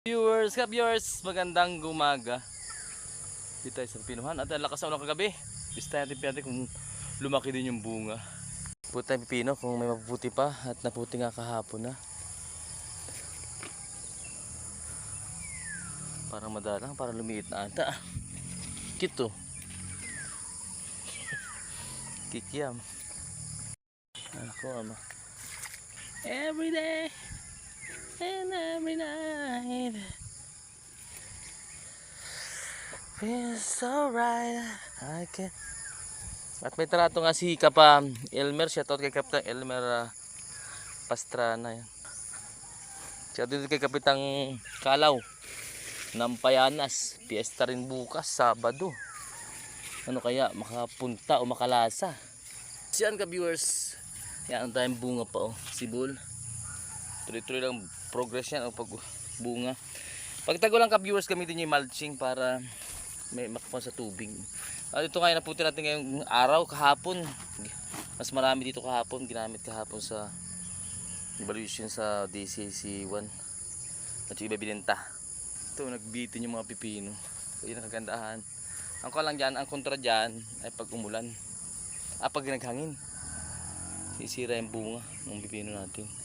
Viewers, magandang umaga. Dito tayo sa pinuhan at ang lakas ng ulan kagabi. Bista natin kung lumaki din yung bunga. Puti tayo pipino kung may mapuputi pa at naputi nga kahapon na. Parang madalang, parang lumiit na ata. Cute to. Kikiam. Ako ama. Every day and every night feels so right. I can. At may trato nga si Kapa Elmer, shoutout kay Kapitang Elmer Pastrana yan. Shoutout kay Kapitang Kalaw ng Payanas. Fiesta rin bukas, Sabado. Ano kaya, makapunta o makalasa? Siyan ka viewers. Yan ang tayong bunga pa oh, sibol. Tuloy-tuloy lang progress yan o pagbunga. Pag tagulang ka viewers, gamitin nyo yung mulching para may makapon sa tubig. Ito ngayon naputi natin ngayong araw, kahapon. Mas marami dito kahapon, ginamit kahapon sa evaluation sa DCC1. At yung iba bininta. Ito, nagbitin yung mga pipino. Yun ang kagandahan. Ang kontra dyan ay pag umulan. Pag naghangin. Sisira yung bunga ng pipino natin.